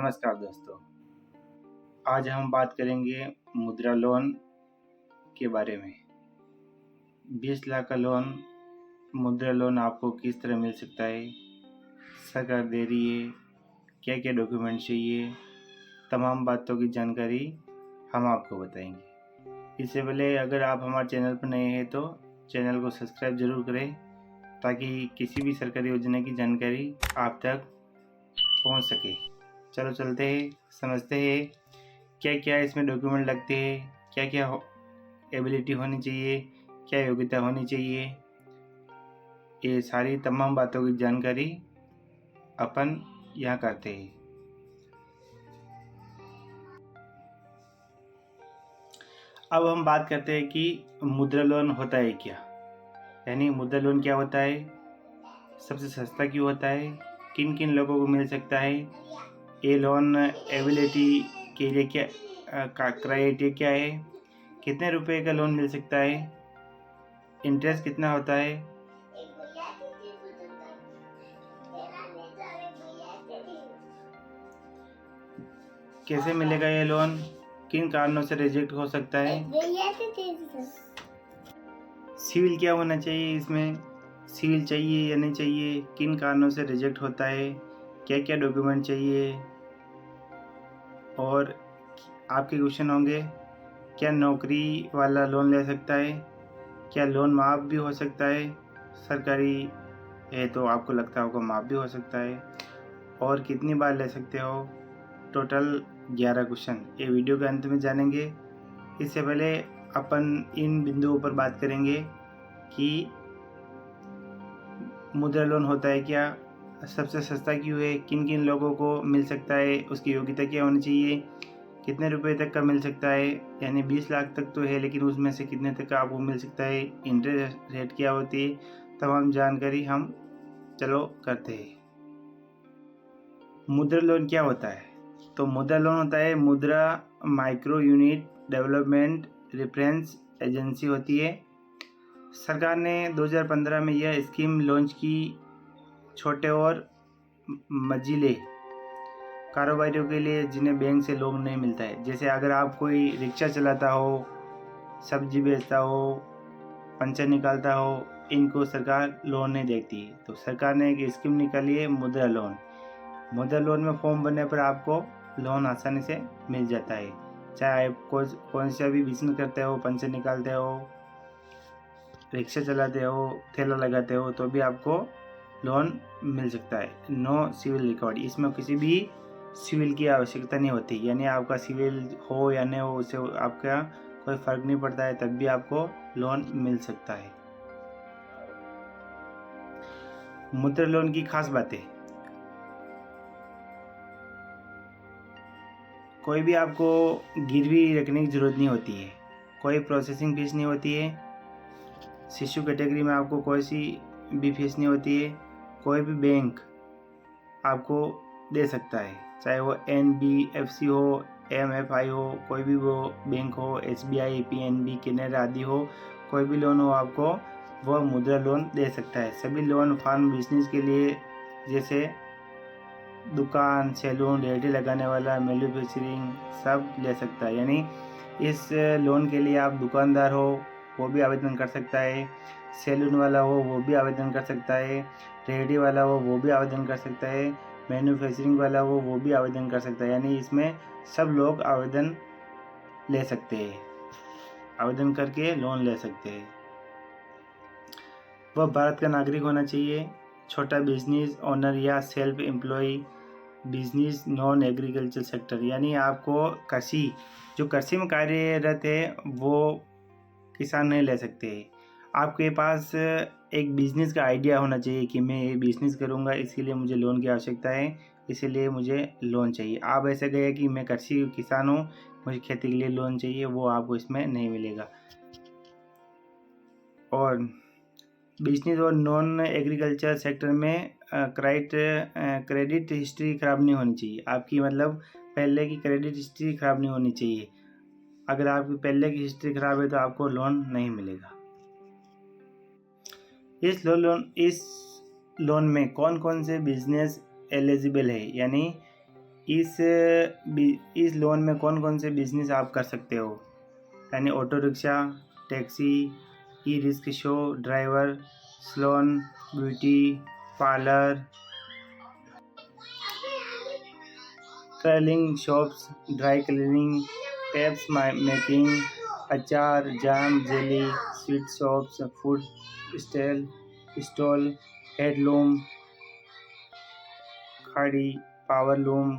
नमस्कार दोस्तों, आज हम बात करेंगे मुद्रा लोन के बारे में। 20 लाख का लोन, मुद्रा लोन आपको किस तरह मिल सकता है, सरकार दे रही है, क्या क्या डॉक्यूमेंट चाहिए, तमाम बातों की जानकारी हम आपको बताएंगे। इससे पहले अगर आप हमारे चैनल पर नए हैं तो चैनल को सब्सक्राइब ज़रूर करें ताकि किसी भी सरकारी योजना की जानकारी आप तक पहुंच सके। चलो चलते हैं, समझते हैं क्या क्या इसमें डॉक्यूमेंट लगते हैं, क्या क्या एबिलिटी होनी चाहिए, क्या योग्यता होनी चाहिए। ये सारी तमाम बातों की जानकारी अपन यहाँ करते हैं। अब हम बात करते हैं कि मुद्रा लोन होता है क्या, यानी मुद्रा लोन क्या होता है, सबसे सस्ता क्यों होता है, किन किन लोगों को मिल सकता है, ये लोन एबिलिटी के लिए क्या क्राइटेरिया क्या है, कितने रुपए का लोन मिल सकता है, इंटरेस्ट कितना होता है, कैसे मिलेगा ये लोन, किन कारणों से रिजेक्ट हो सकता है, सिविल क्या होना चाहिए, इसमें सिविल चाहिए या नहीं चाहिए, किन कारणों से रिजेक्ट होता है, क्या क्या डॉक्यूमेंट चाहिए। और आपके क्वेश्चन होंगे, क्या नौकरी वाला लोन ले सकता है, क्या लोन माफ़ भी हो सकता है, सरकारी है तो आपको लगता होगा माफ़ भी हो सकता है, और कितनी बार ले सकते हो। टोटल 11 क्वेश्चन ये वीडियो के अंत में जानेंगे। इससे पहले अपन इन बिंदुओं पर बात करेंगे कि मुद्रा लोन होता है क्या, सबसे सस्ता क्यों है, किन किन लोगों को मिल सकता है, उसकी योग्यता क्या होनी चाहिए, कितने रुपए तक का मिल सकता है, यानी 20 लाख तक तो है लेकिन उसमें से कितने तक का आपको मिल सकता है, इंटरेस्ट रेट क्या होती है, तमाम जानकारी हम चलो करते हैं। मुद्रा लोन क्या होता है, तो मुद्रा लोन होता है मुद्रा micro unit development reference agency होती है। सरकार ने 2015 में यह स्कीम लॉन्च की छोटे और मझिले कारोबारियों के लिए जिन्हें बैंक से लोन नहीं मिलता है। जैसे अगर आप कोई रिक्शा चलाता हो, सब्जी बेचता हो, पंचर निकालता हो, इनको सरकार लोन नहीं देती है, तो सरकार ने एक स्कीम निकाली है मुद्रा लोन। मुद्रा लोन में फॉर्म भरने पर आपको लोन आसानी से मिल जाता है। चाहे आप कौन सा भी बिजनेस करते हो, पंचर निकालते हो, रिक्शा चलाते हो, ठेला लगाते हो, तो भी आपको लोन मिल सकता है। नो सिविल रिकॉर्ड, इसमें किसी भी सिविल की आवश्यकता नहीं होती, यानी आपका सिविल हो या नहीं हो उससे आपका कोई फर्क नहीं पड़ता है, तब भी आपको लोन मिल सकता है। मुद्रा लोन की खास बातें, कोई भी आपको गिरवी रखने की ज़रूरत नहीं होती है, कोई प्रोसेसिंग फीस नहीं होती है, शिशु कैटेगरी में आपको कोई सी भी फीस नहीं होती है, कोई भी बैंक आपको दे सकता है, चाहे वो NBFC हो, MFI हो, कोई भी वो बैंक हो, SBI, PNB, कैनरा आदि हो, कोई भी लोन हो आपको वो मुद्रा लोन दे सकता है। सभी लोन फार्म बिजनेस के लिए, जैसे दुकान, सैलून, रेहड़ी लगाने वाला, मैन्युफैक्चरिंग सब ले सकता है। यानी इस लोन के लिए आप दुकानदार हो वो भी आवेदन कर सकता है, सैलून वाला हो वो भी आवेदन कर सकता है, रेहड़ी वाला हो वो भी आवेदन कर सकता है, मैन्युफैक्चरिंग वाला हो वो भी आवेदन कर सकता है। यानी इसमें सब लोग आवेदन ले सकते हैं, आवेदन करके लोन ले सकते हैं। वह भारत का नागरिक होना चाहिए, छोटा बिजनेस ओनर या self employ, business non agriculture sector, यानी आपको कृषि में कार्यरत है वो किसान नहीं ले सकते। आपके पास एक बिजनेस का आइडिया होना चाहिए कि मैं ये बिजनेस करूँगा, इसके लिए मुझे लोन की आवश्यकता है, इसीलिए मुझे लोन चाहिए। आप ऐसे गए कि मैं कृषि किसान हूँ, मुझे खेती के लिए लोन चाहिए, वो आपको इसमें नहीं मिलेगा। और बिजनेस और नॉन एग्रीकल्चर सेक्टर में क्रेडिट हिस्ट्री ख़राब नहीं होनी चाहिए आपकी, मतलब पहले की क्रेडिट हिस्ट्री ख़राब नहीं होनी चाहिए। अगर आपकी पहले की हिस्ट्री ख़राब है तो आपको लोन नहीं मिलेगा। इस लोन में कौन कौन से बिजनेस एलिजिबल है, यानी इस लोन में कौन कौन से बिजनेस आप कर सकते हो, यानी auto rickshaw, taxi, e rickshaw driver, salon, beauty parlour, tailoring shops, dry cleaning, टेप्स मेकिंग, अचार, jam, jelly, sweet shops, food stall, handloom, khadi, power loom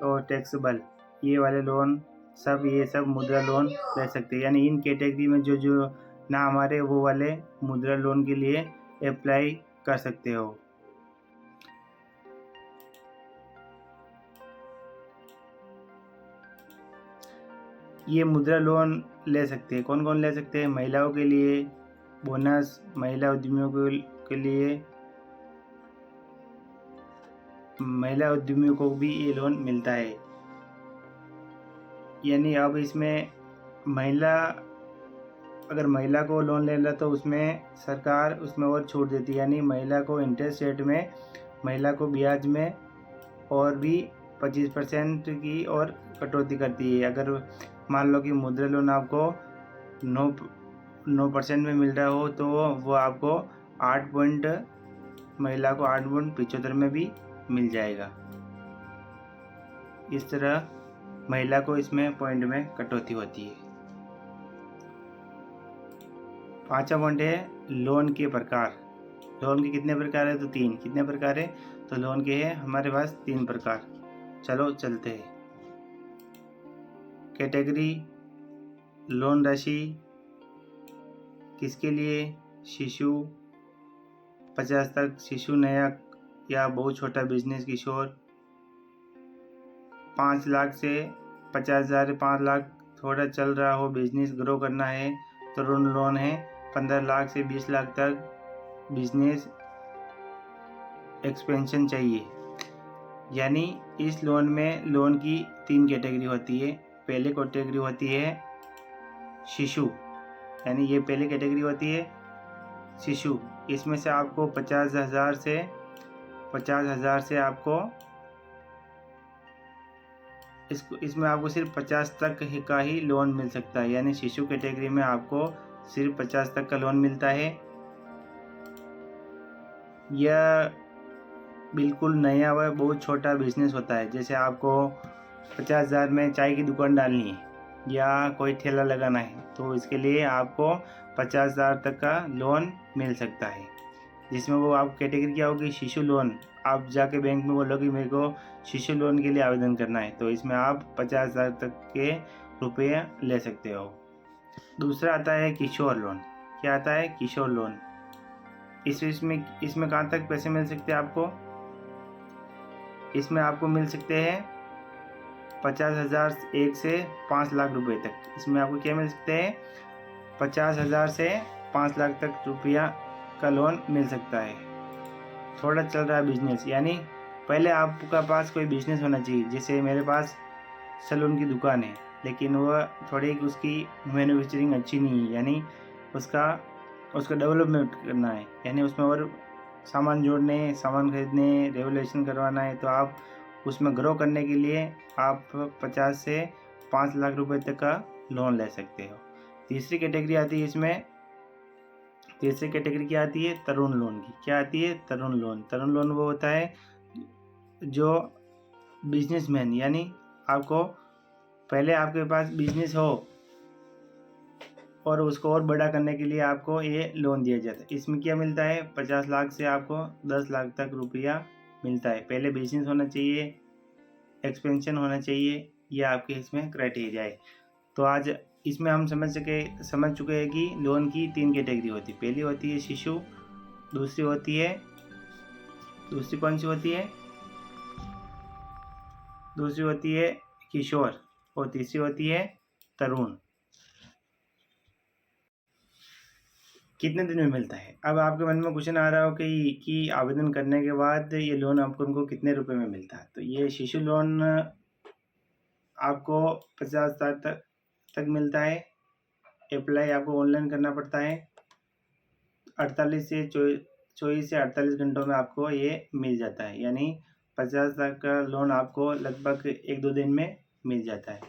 और टैक्सेबल, ये वाले लोन ये सब मुद्रा लोन ले सकते हैं। यानी इन कैटेगरी में जो जो नाम आ रहे वो वाले मुद्रा लोन के लिए अप्लाई कर सकते हो। ये मुद्रा लोन ले सकते हैं, कौन कौन ले सकते हैं? महिलाओं के लिए बोनस, महिला उद्यमियों के लिए, महिला उद्यमियों को भी ये लोन मिलता है। यानी अब इसमें अगर महिला को लोन लेना तो उसमें सरकार उसमें और छूट देती है, यानी महिला को इंटरेस्ट रेट में, महिला को ब्याज में और भी 25% की और कटौती करती है। अगर मान लो कि मुद्रा लोन आपको 9% में मिल रहा हो तो वो आपको महिला को 8.75 में भी मिल जाएगा। इस तरह महिला को इसमें पॉइंट में कटौती होती है। 5वां पॉइंट है लोन के प्रकार। लोन के कितने प्रकार है? तो 3। कितने प्रकार है? तो लोन के हैं हमारे पास 3 प्रकार। चलो चलते हैं। कैटेगरी, लोन राशि किसके लिए? शिशु 50 तक, शिशु, नया या बहुत छोटा बिजनेस, किशोर। 5 लाख से 50,000, 5 लाख थोड़ा चल रहा हो, बिजनेस ग्रो करना है तो तरुण लोन है। 15 लाख से 20 लाख तक बिजनेस एक्सपेंशन चाहिए। यानी इस लोन में लोन की 3 कैटेगरी होती है। पहले कैटेगरी होती है शिशु, यानी ये पहले कैटेगरी होती है शिशु। इसमें से आपको 50,000 से आपको इसमें आपको सिर्फ 50 तक का ही लोन मिल सकता है। यानी शिशु कैटेगरी में आपको सिर्फ 50 तक का लोन मिलता है। यह बिल्कुल नया व बहुत छोटा बिजनेस होता है। जैसे आपको 50,000 में चाय की दुकान डालनी है या कोई ठेला लगाना है तो इसके लिए आपको 50,000 तक का लोन मिल सकता है, जिसमें वो आप कैटेगरी क्या होगी? शिशु लोन। आप जाके बैंक में बोलोगे मेरे को शिशु लोन के लिए आवेदन करना है तो इसमें आप 50,000 तक के रुपये ले सकते हो। दूसरा आता है किशोर लोन। क्या आता है? किशोर लोन। इसमें कहाँ तक पैसे मिल सकते हैं आपको? इसमें आपको मिल सकते हैं 50,000 से 5 लाख रुपए तक। इसमें आपको क्या मिल सकते हैं? 50,000 से 5 लाख तक रुपया का लोन मिल सकता है। थोड़ा चल रहा है बिजनेस, यानी पहले आपका पास कोई बिजनेस होना चाहिए। जैसे मेरे पास सैलून की दुकान है लेकिन वह थोड़ी उसकी मैन्युफैक्चरिंग अच्छी नहीं है, यानी उसका डेवलपमेंट करना है, यानी उसमें और सामान जोड़ने, सामान खरीदने, रेवोल्यूशन करवाना है। तो आप उसमें ग्रो करने के लिए आप 50 से 5 लाख रुपए तक का लोन ले सकते हो। तीसरी कैटेगरी आती है इसमें। तीसरी कैटेगरी क्या आती है? तरुण लोन की। क्या आती है? तरुण लोन। तरुण लोन वो होता है जो बिजनेसमैन, यानी आपको पहले आपके पास बिजनेस हो और उसको और बड़ा करने के लिए आपको ये लोन दिया जाता है। इसमें क्या मिलता है? 50 लाख से आपको 10 लाख तक रुपया मिलता है। पहले बिजनेस होना चाहिए, एक्सपेंशन होना चाहिए, ये आपके इसमें क्राइटेरिया है। तो आज इसमें हम समझ चुके हैं कि लोन की 3 कैटेगरी होती है। पहली होती है शिशु, दूसरी कौन सी होती है? दूसरी होती है किशोर और तीसरी होती है तरुण। कितने दिन में मिलता है? अब आपके मन में क्वेश्चन आ रहा हो कि आवेदन करने के बाद ये लोन आपको उनको कितने रुपए में मिलता है? तो ये शिशु लोन आपको 50,000 तक मिलता है। अप्लाई आपको ऑनलाइन करना पड़ता है। 24 से 48 घंटों में आपको ये मिल जाता है। यानी 50 लाख का लोन आपको लगभग 1-2 दिन में मिल जाता है।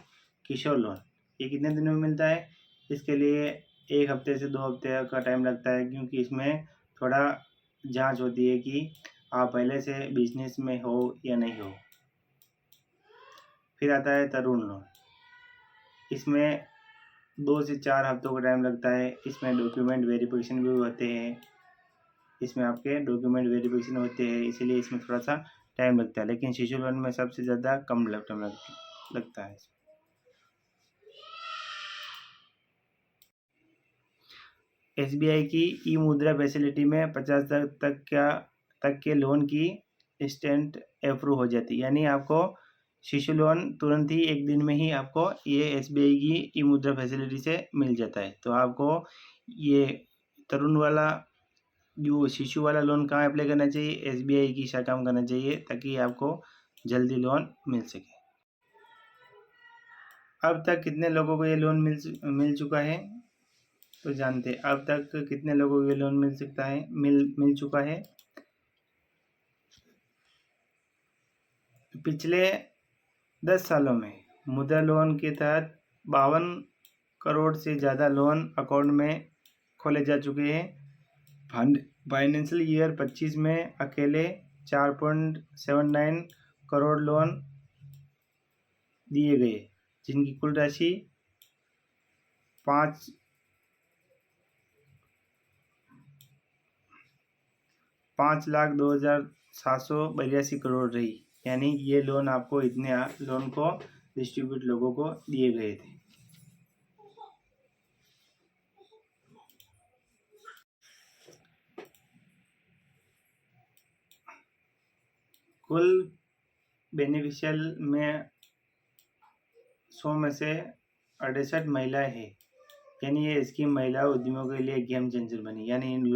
किशोर लोन ये कितने दिनों में मिलता है? इसके लिए 1 हफ्ते से 2 हफ्ते का टाइम लगता है, क्योंकि इसमें थोड़ा जांच होती है कि आप पहले से बिजनेस में हो या नहीं हो। फिर आता है तरुण लोन। इसमें 2 से 4 हफ्तों का टाइम लगता है। इसमें डॉक्यूमेंट वेरिफिकेशन भी होते हैं, इसमें आपके डॉक्यूमेंट वेरिफिकेशन होते हैं, इसीलिए इसमें थोड़ा सा टाइम लगता है। लेकिन शिशु लोन में सबसे ज़्यादा कम टाइम लगता है। SBI की ई मुद्रा फैसिलिटी में 50 तक के लोन की इंस्टेंट अप्रूव हो जाती है। यानी आपको शिशु लोन तुरंत ही 1 दिन में ही आपको ये SBI की ई मुद्रा फैसिलिटी से मिल जाता है। तो आपको ये तरुण वाला जो शिशु वाला लोन कहाँ अप्लाई करना चाहिए? SBI की शाखा में करना चाहिए, ताकि आपको जल्दी लोन मिल सके। अब तक कितने लोगों को ये लोन मिल चुका है तो जानते हैं। अब तक कितने लोगों को ये लोन मिल सकता है मिल चुका है? पिछले 10 सालों में मुद्रा लोन के तहत 52 करोड़ से ज़्यादा लोन अकाउंट में खोले जा चुके हैं। फाइनेंशियल ईयर 25 में अकेले 4.79 करोड़ लोन दिए गए, जिनकी कुल राशि 5,02,782 करोड़ रही। यानी ये लोन आपको इतने लोन को डिस्ट्रीब्यूट लोगों को दिए गए थे। कुल बेनिफिशियल में 100 में से 68 महिलाएं हैं। यानी ये स्कीम महिला उद्यमियों के लिए गेम चेंजर बनी। यानी इन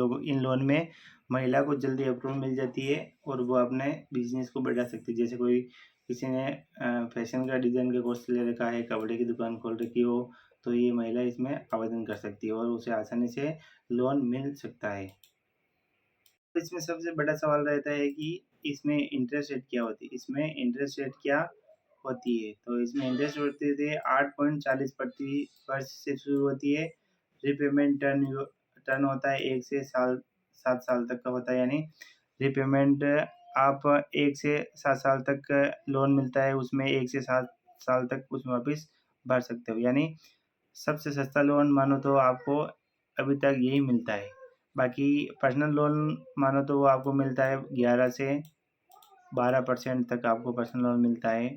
लोन में महिला को जल्दी अप्रूवल मिल जाती है और वो अपने बिजनेस को बढ़ा सकती है। जैसे किसी ने फैशन का डिज़ाइन का कोर्स ले रखा है, कपड़े की दुकान खोल रखी हो, तो ये महिला इसमें आवेदन कर सकती है और उसे आसानी से लोन मिल सकता है। इसमें सबसे बड़ा सवाल रहता है कि इसमें इंटरेस्ट रेट क्या होती है? इसमें इंटरेस्ट रेट क्या होती है? तो इसमें इंटरेस्ट होते थे 8.40% से शुरू होती है। रिपेमेंट टर्न होता है 1 से 7 साल तक का होता है। यानी रिपेमेंट आप 1 से 7 साल तक लोन मिलता है, उसमें 1 से 7 साल तक उसमें वापस भर सकते हो। यानी सबसे सस्ता लोन मानो तो आपको अभी तक यही मिलता है। बाकी पर्सनल लोन मानो तो वो आपको मिलता है 11 से 12% तक आपको पर्सनल लोन मिलता है।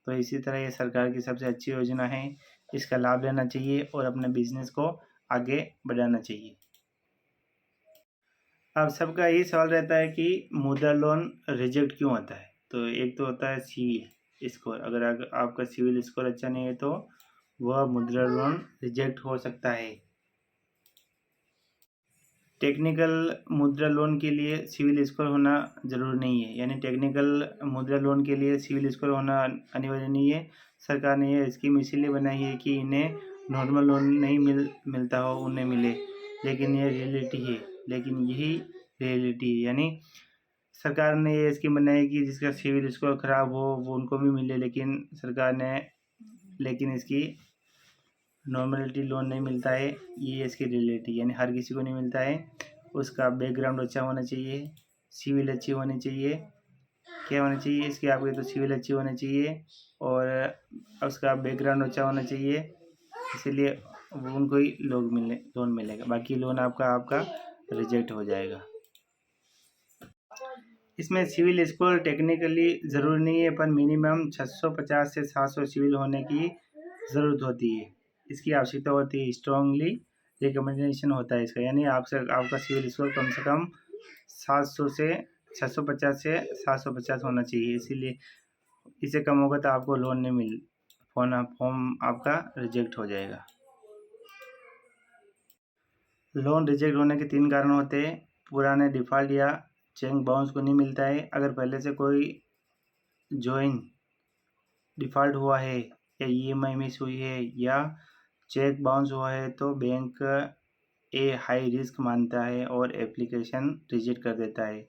तो इसी तरह ये सरकार की सबसे अच्छी योजना है, इसका लाभ लेना चाहिए और अपने बिजनेस को आगे बढ़ाना चाहिए। अब सबका यही सवाल रहता है कि मुद्रा लोन रिजेक्ट क्यों होता है? तो एक तो होता है सिविल स्कोर। अगर आपका सिविल स्कोर अच्छा नहीं है तो वह मुद्रा लोन रिजेक्ट हो सकता है। टेक्निकल मुद्रा लोन के लिए सिविल स्कोर होना ज़रूरी नहीं है। यानी टेक्निकल मुद्रा लोन के लिए सिविल स्कोर होना अनिवार्य नहीं है। सरकार ने यह स्कीम इसीलिए बनाई है कि इन्हें नॉर्मल लोन नहीं मिलता हो, उन्हें मिले। लेकिन यह रियलिटी है, यही रियलिटी है। यानी सरकार ने ये स्कीम बनाई कि जिसका सिविल स्कोर ख़राब हो वो उनको भी मिले, लेकिन इसकी नॉर्मलिटी लोन नहीं मिलता है। ये इसकी रियलिटी, यानी हर किसी को नहीं मिलता है। उसका बैकग्राउंड अच्छा होना चाहिए, सिविल अच्छी होनी चाहिए। क्या होना चाहिए इसकी? आपकी तो सिविल अच्छी होनी चाहिए और उसका बैकग्राउंड अच्छा होना चाहिए, इसीलिए उनको ही लोन मिलेगा। बाकी लोन आपका रिजेक्ट हो जाएगा। इसमें सिविल स्कोर टेक्निकली ज़रूरी नहीं है, पर मिनिमम 650 से 700 सिविल होने की ज़रूरत होती है। इसकी आवश्यकता होती है, स्ट्रांगली रिकमेंडेशन होता है इसका। यानी आपका सिविल स्कोर कम से कम 700 से 650 से 750 होना चाहिए। इसीलिए इससे कम होगा तो आपको लोन नहीं फॉर्म आपका रिजेक्ट हो जाएगा। लोन रिजेक्ट होने के 3 कारण होते हैं। पुराने डिफ़ॉल्ट या चेक बाउंस को नहीं मिलता है। अगर पहले से कोई ज्वाइन डिफ़ॉल्ट हुआ है या EMI मिस हुई है या चेक बाउंस हुआ है तो बैंक हाई रिस्क मानता है और एप्लीकेशन रिजेक्ट कर देता है।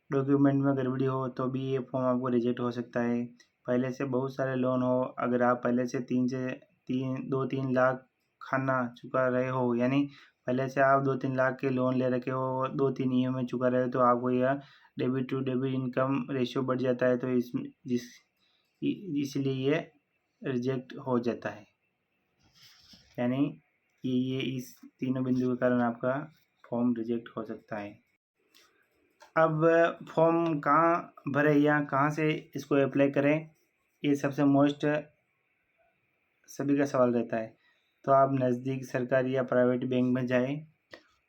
डॉक्यूमेंट में गड़बड़ी हो तो भी ये फॉर्म आपको रिजेक्ट हो सकता है। पहले से बहुत सारे लोन हो, अगर आप पहले से 2-3 लाख खाना चुका रहे हो, यानी पहले से आप 2-3 लाख के लोन ले रखे हो, 2-3 ईएमआई चुका रहे हो, तो आपको यह debit to debit income ratio बढ़ जाता है, तो इसलिए ये रिजेक्ट हो जाता है। यानी ये इस तीनों बिंदु के कारण आपका फॉर्म रिजेक्ट हो सकता है। अब फॉर्म कहाँ भरे या कहाँ से इसको अप्लाई करें, ये सबसे मोस्ट सभी का सवाल रहता है। तो आप नज़दीक सरकारी या प्राइवेट बैंक में जाएं,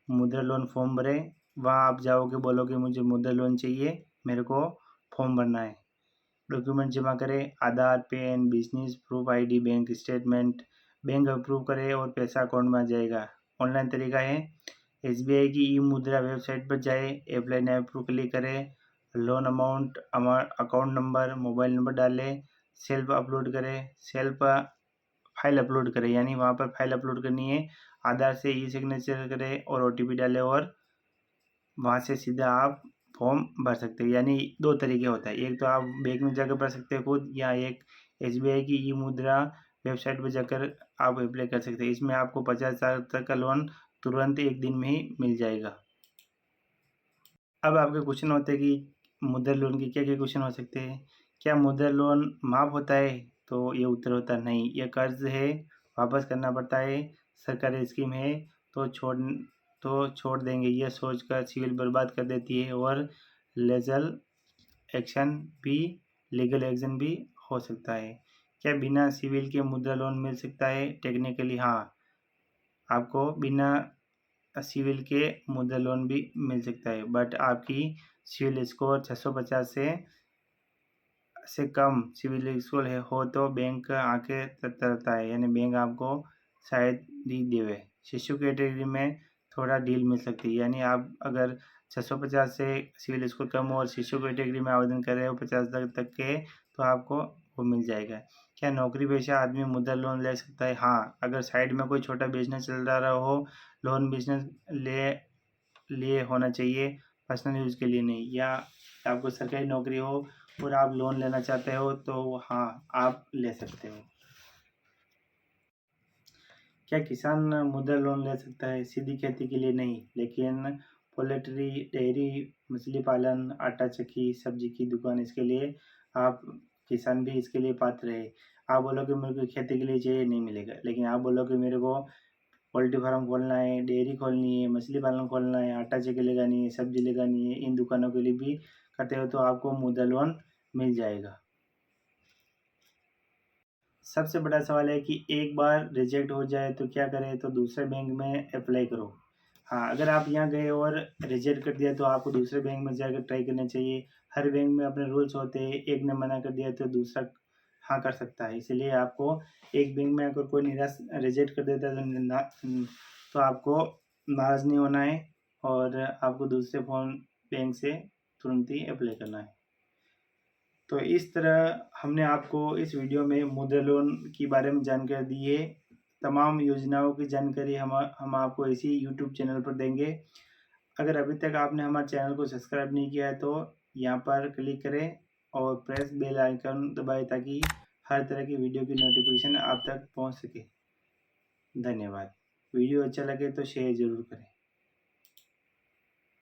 मुद्रा लोन फॉर्म भरें। वहाँ आप जाओगे, बोलोगे मुझे मुद्रा लोन चाहिए, मेरे को फॉर्म भरना है। डॉक्यूमेंट जमा करें, Aadhaar, PAN, business proof, ID, bank statement. Bank approve करे और पैसा अकाउंट में आ जाएगा। ऑनलाइन तरीका है, एसबीआई की ई मुद्रा वेबसाइट पर जाए, अप्लाई नाउ पर क्लिक करें, loan amount, account number, mobile number डालें, सेल्फ अपलोड करें, सेल्फ फाइल अपलोड करें, यानी वहाँ पर फाइल अपलोड करनी है। आधार से ई सिग्नेचर करें और ओटीपी डालें और वहाँ से सीधा आप फॉर्म भर सकते हैं। यानी 2 तरीके होता है, एक तो आप बैंक में जाकर भर सकते हैं खुद, या एक एसबीआई की ई मुद्रा वेबसाइट पर जाकर आप अप्लाई कर सकते हैं। इसमें आपको 50,000 तक का लोन तुरंत 1 दिन में ही मिल जाएगा। अब आपके क्वेश्चन होते हैं कि मुद्रा लोन के क्या-क्या क्वेश्चन हो सकते हैं? क्या मुद्रा लोन माफ़ होता है? तो ये उत्तर होता है नहीं, ये कर्ज है, वापस करना पड़ता है। सरकारी स्कीम है तो छोड़ देंगे, ये सोचकर सिविल बर्बाद कर देती है, और लीगल लीगल एक्शन भी हो सकता है। क्या बिना सिविल के मुद्रा लोन मिल सकता है? टेक्निकली हाँ, आपको बिना सिविल के मुद्रा लोन भी मिल सकता है, बट आपकी सिविल स्कोर 650 से कम सिविल स्कोर हो तो बैंक आके तरता है, यानी बैंक आपको शायद ही देवे। शिशु कैटेगरी में थोड़ा डील मिल सकती है, यानी आप अगर 650 से सिविल स्कोर कम हो और शिशु कैटेगरी में आवेदन कर रहे हो 50 तक के, तो आपको वो मिल जाएगा। क्या नौकरी पेशा आदमी मुद्रा लोन ले सकता है? हाँ, अगर साइड में कोई छोटा बिजनेस चल रहा हो, लोन बिजनेस लिए होना चाहिए, पर्सनल यूज़ के लिए नहीं। या आपको सरकारी नौकरी हो और आप लोन लेना चाहते हो, तो हाँ, आप ले सकते हो। क्या किसान मुद्रा लोन ले सकता है? सीधी खेती के लिए नहीं, लेकिन पोल्ट्री, डेयरी, मछली पालन, आटा चक्की, सब्जी की दुकान, इसके लिए आप किसान भी इसके लिए पात्र है। आप बोलोगे मेरे को खेती के लिए चाहिए, नहीं मिलेगा। लेकिन आप बोलोगे मेरे को पोल्ट्री फार्म खोलना है, डेयरी खोलनी है, मछली पालन खोलना है, आटा चक्की लगानी है, सब्जी लगानी है, इन दुकानों के लिए भी करते हो, तो आपको मुद्रा लोन मिल जाएगा। सबसे बड़ा सवाल है कि एक बार रिजेक्ट हो जाए तो क्या करें? तो दूसरे बैंक में अप्लाई करो। हाँ, अगर आप यहाँ गए और रिजेक्ट कर दिया तो आपको दूसरे बैंक में जाकर ट्राई करना चाहिए। हर बैंक में अपने रूल्स होते हैं, एक ने मना कर दिया तो दूसरा हाँ कर सकता है। इसलिए आपको एक बैंक में अगर कोई निराश रिजेक्ट कर देता है तो आपको नाराज़ नहीं होना है, और आपको दूसरे बैंक से तुरंत ही अप्लाई करना है। तो इस तरह हमने आपको इस वीडियो में मुद्रा लोन के बारे में जानकारी दी है। तमाम योजनाओं की जानकारी हम आपको इसी यूट्यूब चैनल पर देंगे। अगर अभी तक आपने हमारे चैनल को सब्सक्राइब नहीं किया है तो यहाँ पर क्लिक करें और प्रेस बेल आइकन दबाएं, ताकि हर तरह की वीडियो की नोटिफिकेशन आप तक पहुँच सके। धन्यवाद। वीडियो अच्छा लगे तो शेयर ज़रूर करें।